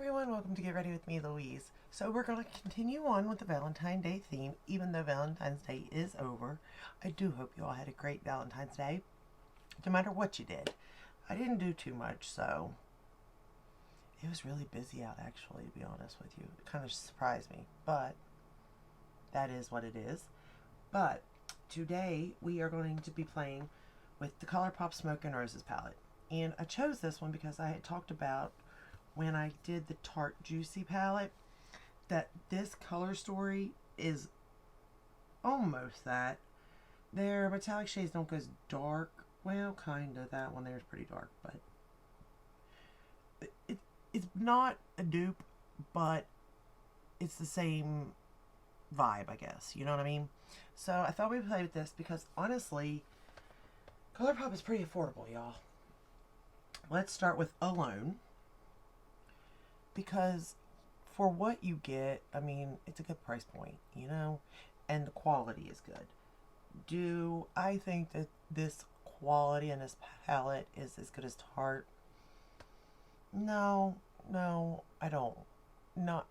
everyone, welcome to Get Ready with me, Louise. So we're going to continue on with the Valentine's Day theme, even though Valentine's Day is over. I do hope you all had a great Valentine's Day, no matter what you did. I didn't do too much, so it was really busy out, actually, to be honest with you. It kind of surprised me, but that is what it is. But today we are going to be playing with the Colourpop Smoke and Roses palette. And I chose this one because I had talked about when I did the Tarte Juicy palette that this color story is almost that. Their metallic shades don't go as dark. Well, kind of. That one there is pretty dark, but it's not a dupe, but it's the same vibe, I guess. You know what I mean? So I thought we'd play with this because honestly, Colourpop is pretty affordable, y'all. Let's start with Alone. Because for what you get, I mean, it's a good price point, you know, and the quality is good. Do I think that this quality and this palette is as good as Tarte? No, I don't. Not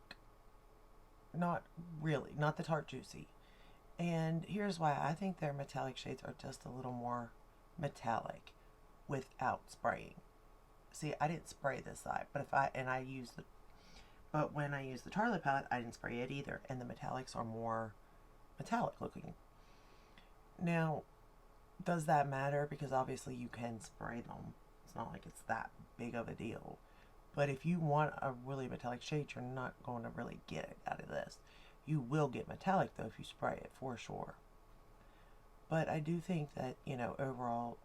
really. Not the Tarte Juicy. And here's why. I think their metallic shades are just a little more metallic without spraying. See, I didn't spray this side, but but when I use the Tarte palette, I didn't spray it either, and the metallics are more metallic looking. Now, does that matter? Because obviously you can spray them. It's not like it's that big of a deal. But if you want a really metallic shade, you're not going to really get it out of this. You will get metallic though if you spray it, for sure. But I do think that, you know, overall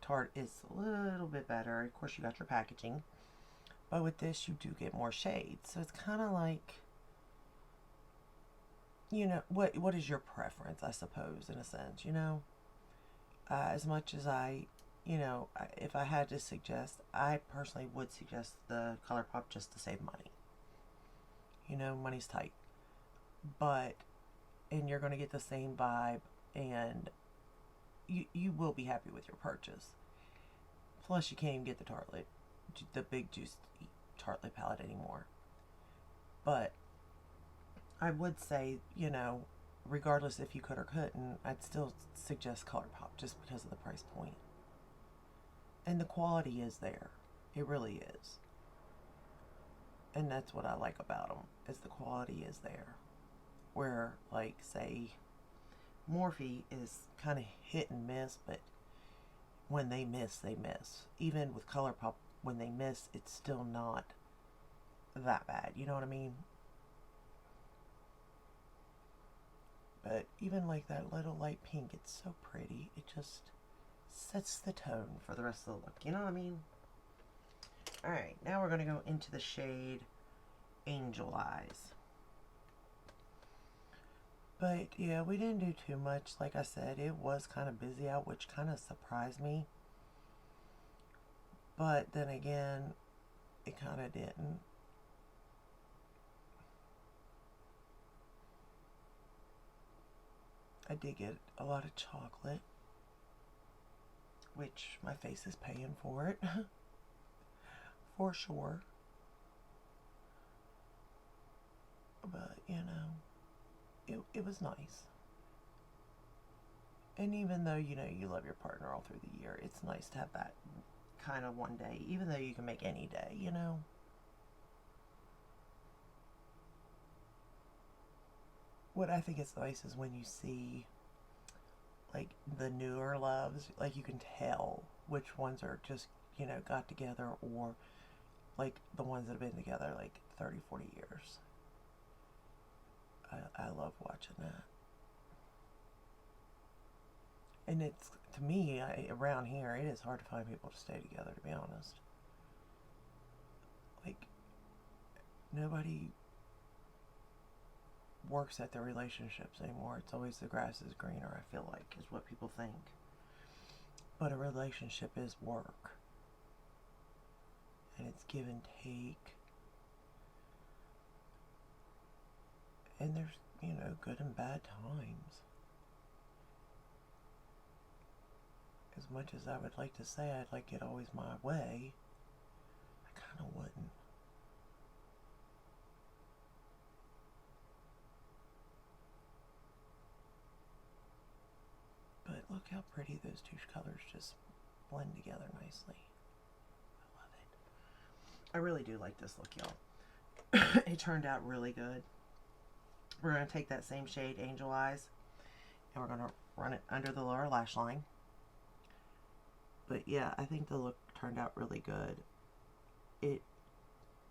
Tarte is a little bit better. Of course, you got your packaging, but with this you do get more shades. So it's kind of like, you know, what is your preference, I suppose, in a sense, you know. As much as if I had to suggest, I personally would suggest the Colourpop just to save money. You know, money's tight, and you're going to get the same vibe, and you will be happy with your purchase. Plus, you can't even get the big juice Tarte palette anymore. But I would say, you know, regardless if you could or couldn't, I'd still suggest Colourpop just because of the price point. And the quality is there. It really is. And that's what I like about them, is the quality is there. Where, like, say, Morphe is kind of hit and miss, but when they miss, they miss. Even with Colourpop, when they miss, it's still not that bad. You know what I mean? But even like that little light pink, it's so pretty. It just sets the tone for the rest of the look. You know what I mean? Alright, now we're going to go into the shade Angel Eyes. But yeah, we didn't do too much. Like I said, it was kind of busy out, which kind of surprised me. But then again, it kind of didn't. I did get a lot of chocolate, which my face is paying for it, for sure. But, you know, it was nice. And even though, you know, you love your partner all through the year, it's nice to have that kind of one day, even though you can make any day, you know. What I think is nice is when you see, like, the newer loves, like, you can tell which ones are just, you know, got together, or, like, the ones that have been together, like, 30, 40 years. I love watching that. And it's, to me, around here, it is hard to find people to stay together, to be honest. Like, nobody works at their relationships anymore. It's always the grass is greener, I feel like, is what people think. But a relationship is work. And it's give and take. And there's, you know, good and bad times. As much as I would like to say I'd like it always my way, I kind of wouldn't. look how pretty those two colors just blend together nicely. I love it. I really do like this look, y'all. It turned out really good. We're going to take that same shade, Angel Eyes, and we're going to run it under the lower lash line. But yeah, I think the look turned out really good. It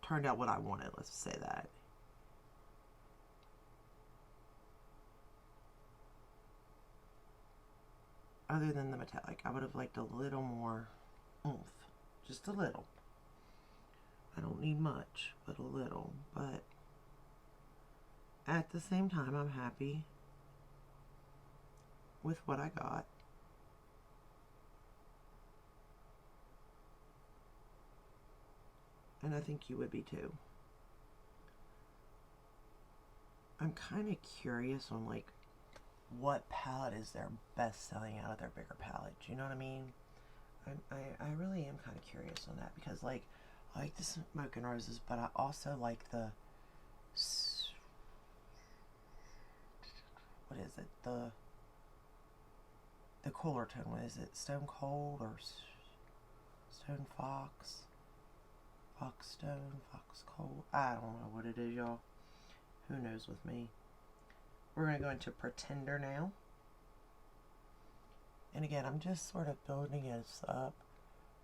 turned out what I wanted, let's say that. Other than the metallic, I would have liked a little more oomph. Just a little. I don't need much, but a little. But at the same time, I'm happy with what I got. And I think you would be too. I'm kind of curious on like what palette is their best selling out of their bigger palettes. You know what I mean? I really am kind of curious on that because like I like the Smoke and Roses, but I also like the what is it? The cooler tone. What is it? Stone Cold or Stone Fox? Fox Stone, Fox Cold. I don't know what it is, y'all. Who knows with me? We're going to go into Pretender now. And again, I'm just sort of building this up.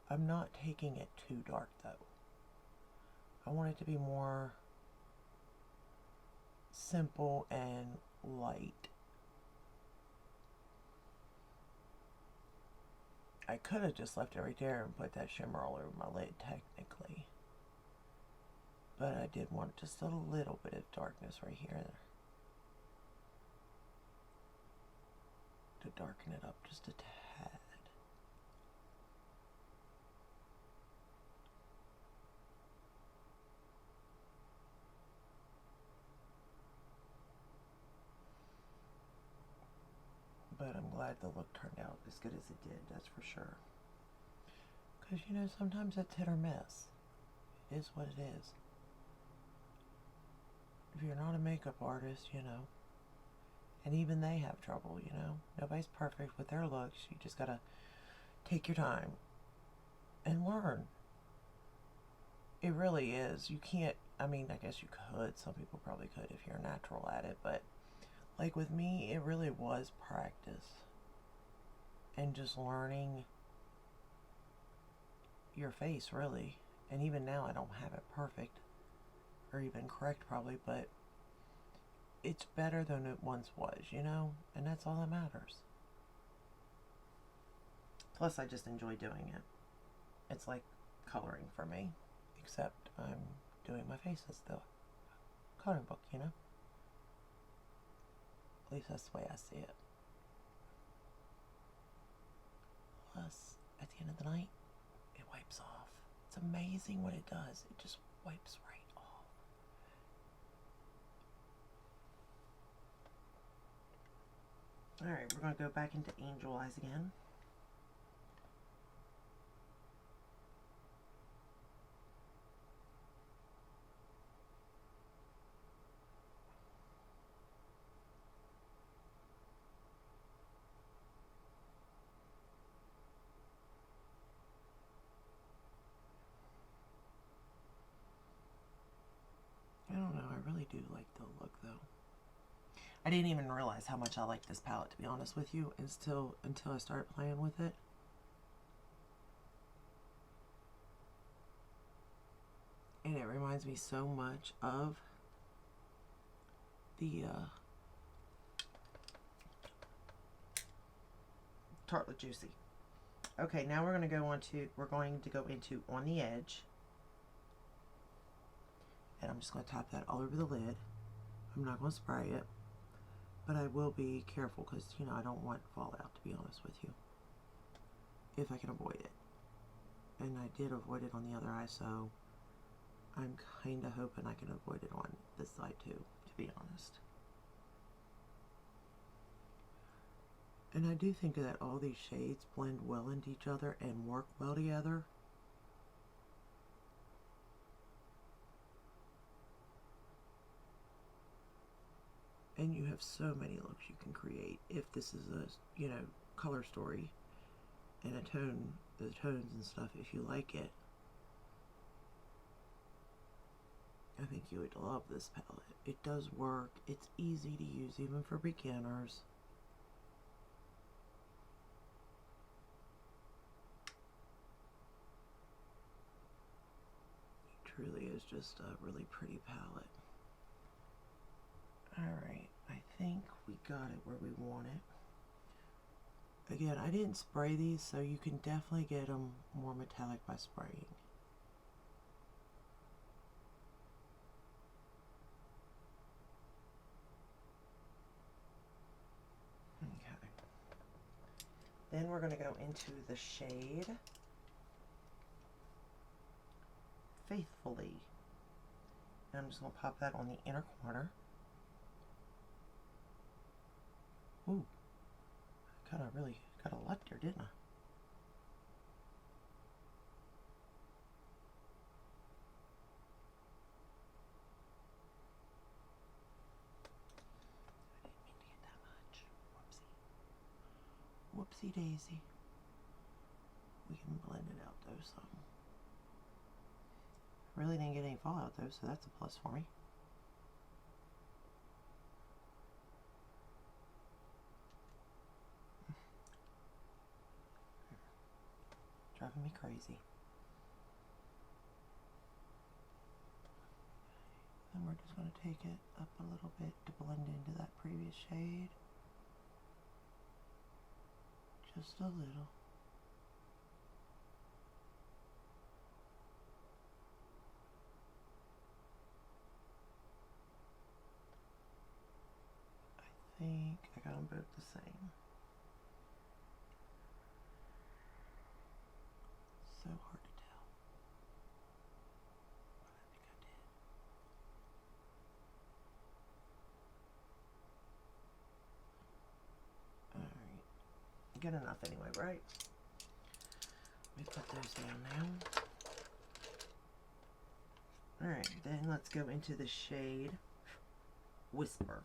I'm not taking it too dark, though. I want it to be more simple and light. I could have just left it right there and put that shimmer all over my lid, technically. But I did want just a little bit of darkness right here to darken it up just a tad. But I'm glad the look turned out as good as it did, that's for sure. Because, you know, sometimes it's hit or miss. It is what it is. If you're not a makeup artist, you know, and even they have trouble, you know. Nobody's perfect with their looks. You just gotta take your time and learn. It really is. You can't, I mean, I guess you could. Some people probably could if you're natural at it, but like with me, it really was practice and just learning your face, really. And even now, I don't have it perfect or even correct, probably, but it's better than it once was, you know? And that's all that matters. Plus, I just enjoy doing it. It's like coloring for me, except I'm doing my face as the coloring book, you know? At least that's the way I see it. Plus, at the end of the night, it wipes off. It's amazing what it does. It just wipes right off. Alright, we're going to go back into Angel Eyes again. I don't know, I really do like the look though. I didn't even realize how much I liked this palette, to be honest with you, until I started playing with it. And it reminds me so much of the Tarte Juicy. Okay, now we're going to go into On the Edge. And I'm just going to tap that all over the lid. I'm not going to spray it. But I will be careful because, you know, I don't want fallout, to be honest with you. If I can avoid it. And I did avoid it on the other eye, so I'm kind of hoping I can avoid it on this side too, to be honest. And I do think that all these shades blend well into each other and work well together. And And you have so many looks you can create if this is a, you know, color story and a tone, the tones and stuff, if you like it. I think you would love this palette. It does work. It's easy to use even for beginners. It truly is just a really pretty palette. Alright, I think we got it where we want it. Again, I didn't spray these, so you can definitely get them more metallic by spraying. Okay. Then we're going to go into the shade Faithfully. And I'm just going to pop that on the inner corner. Ooh, kind of really got a lot there, didn't I? Whoopsie daisy. We can blend it out though some. Really didn't get any fallout though, so that's a plus for me. Driving me crazy. Then we're just going to take it up a little bit to blend into that previous shade. Just a little. I think I got them both the same. So hard to tell. But I think I did. Alright. Good enough anyway, right? Let me put those down now. Alright, then let's go into the shade Whisper.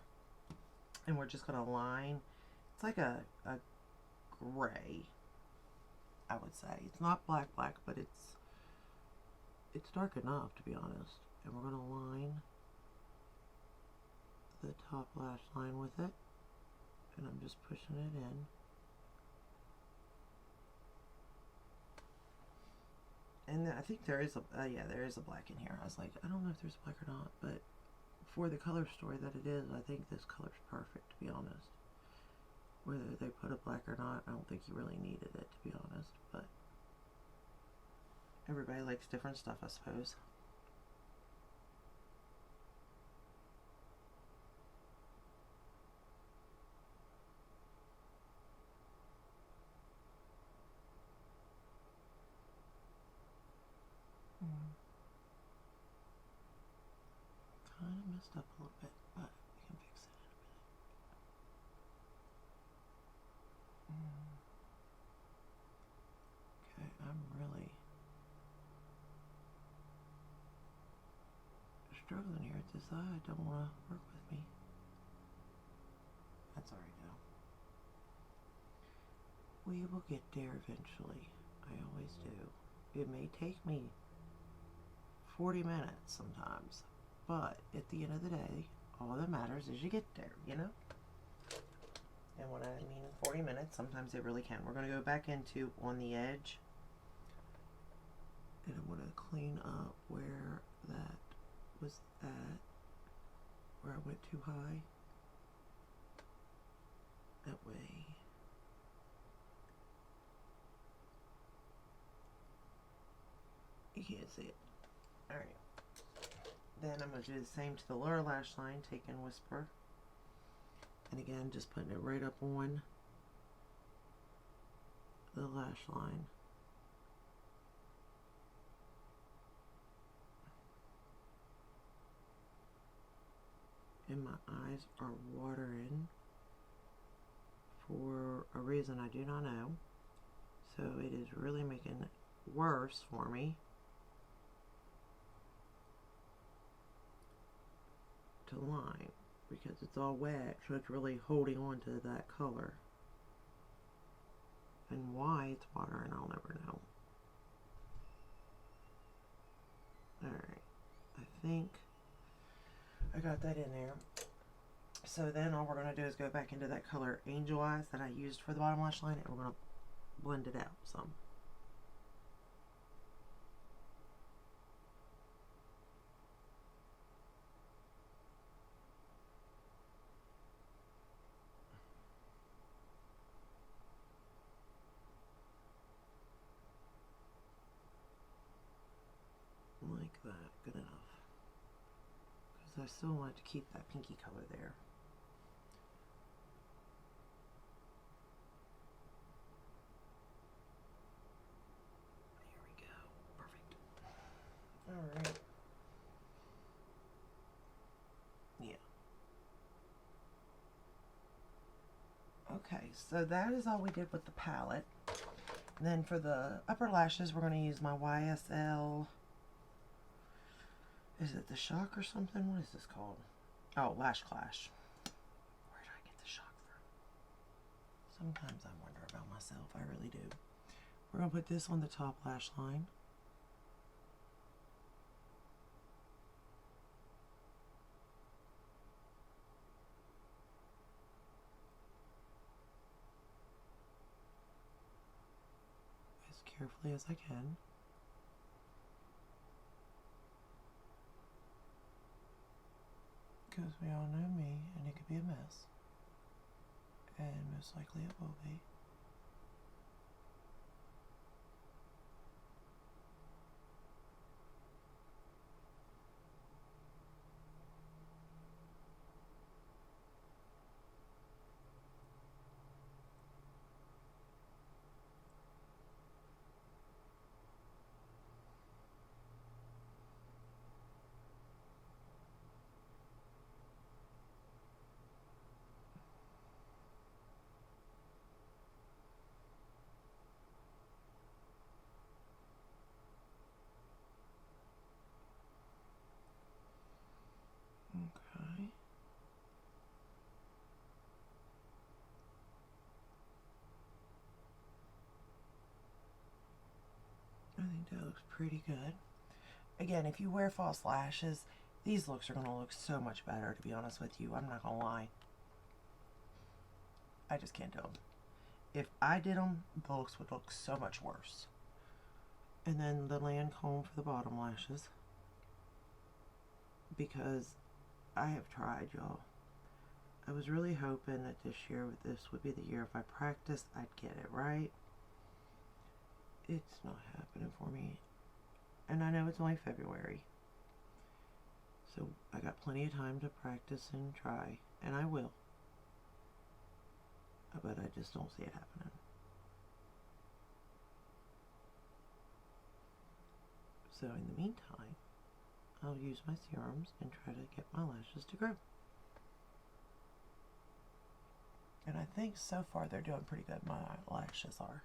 And we're just going to line, it's like a gray, I would say. It's not black, but it's dark enough, to be honest. And we're going to line the top lash line with it. And I'm just pushing it in. And I think there is a, yeah, there is a black in here. I was like, I don't know if there's black or not, but for the color story that it is, I think this color's perfect, to be honest. Whether they put a black or not, I don't think you really needed it, to be honest, but everybody likes different stuff, I suppose. Kind of messed up a little bit, but we can fix it in a minute. Okay, I'm really struggling here at this eye. Don't want to work with me. That's alright though. We will get there eventually. I always do. It may take me 40 minutes sometimes, but at the end of the day, all that matters is you get there, you know? And when I mean 40 minutes, sometimes it really can. We're going to go back into on the edge, and I'm going to clean up where that was at, where I went too high. That way. You can't see it. Alright. Then I'm going to do the same to the lower lash line, taking Whisper. And again, just putting it right up on the lash line. And my eyes are watering for a reason I do not know. So it is really making it worse for me to line, because it's all wet, so it's really holding on to that color. And why it's watering, I'll never know. Alright, I think I got that in there. So then all we're going to do is go back into that color Angel Eyes that I used for the bottom lash line, and we're going to blend it out some. Like that, good enough. Because I still want to keep that pinky color there. There we go, perfect. Alright. Yeah. Okay, so that is all we did with the palette. And then for the upper lashes, we're going to use my YSL. Is it the Shock or something? What is this called? Oh, Lash Clash. Where did I get the Shock from? Sometimes I wonder about myself. I really do. We're going to put this on the top lash line. As carefully as I can. Because we all know me, and it could be a mess. And most likely it will be. Okay. I think that looks pretty good. Again, if you wear false lashes, these looks are going to look so much better, to be honest with you. I'm not going to lie. I just can't do them. If I did them, the looks would look so much worse. And then the Lancome for the bottom lashes. Because I have tried, y'all. I was really hoping that this year, this would be the year if I practiced, I'd get it right. It's not happening for me. And I know it's only February. So I got plenty of time to practice and try. And I will. But I just don't see it happening. So in the meantime, I'll use my serums and try to get my lashes to grow. And I think so far they're doing pretty good. My lashes are.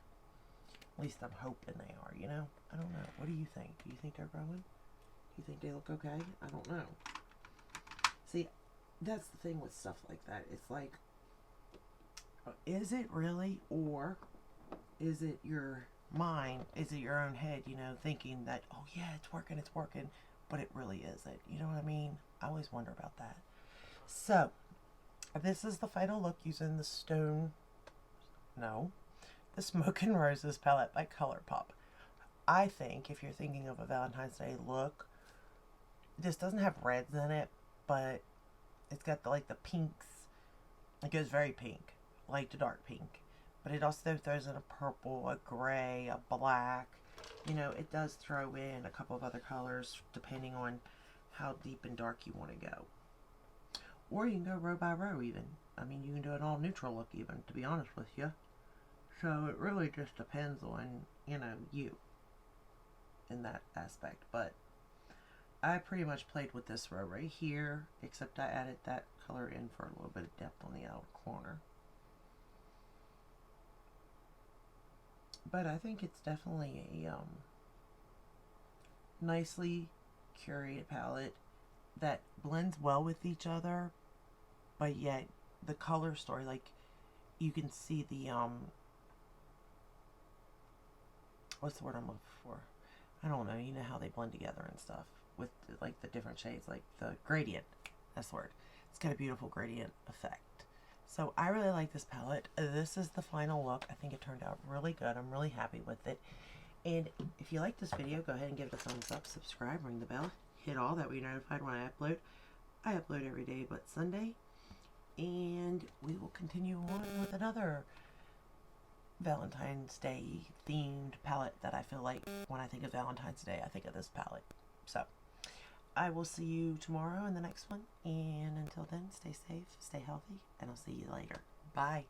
At least I'm hoping they are, you know? I don't know. What do you think? Do you think they're growing? Do you think they look okay? I don't know. See, that's the thing with stuff like that. It's like, is it really, or is it your mind, is it your own head, you know, thinking that, oh yeah, it's working, but it really isn't. You know what I mean? I always wonder about that. So, this is the final look using the the Smoke and Roses palette by Colourpop. I think if you're thinking of a Valentine's Day look, this doesn't have reds in it, but it's got the pinks. It goes very pink, light to dark pink. But it also throws in a purple, a gray, a black. You know, it does throw in a couple of other colors depending on how deep and dark you want to go. Or you can go row by row even. I mean, you can do an all neutral look even, to be honest with you. So it really just depends on, you know, you in that aspect. But I pretty much played with this row right here, except I added that color in for a little bit of depth on the outer corner. But I think it's definitely a nicely curated palette that blends well with each other, but yet the color story, like you can see the what's the word I'm looking for? I don't know. You know how they blend together and stuff with like the different shades, like the gradient. That's the word. It's got a beautiful gradient effect. So I really like this palette. This is the final look. I think it turned out really good. I'm really happy with it. And if you like this video, go ahead and give it a thumbs up, subscribe, ring the bell, hit all, that way you're notified when I upload. I upload every day but Sunday. And we will continue on with another Valentine's Day themed palette that I feel like when I think of Valentine's Day, I think of this palette. So I will see you tomorrow in the next one. And until then, stay safe, stay healthy, and I'll see you later. Bye.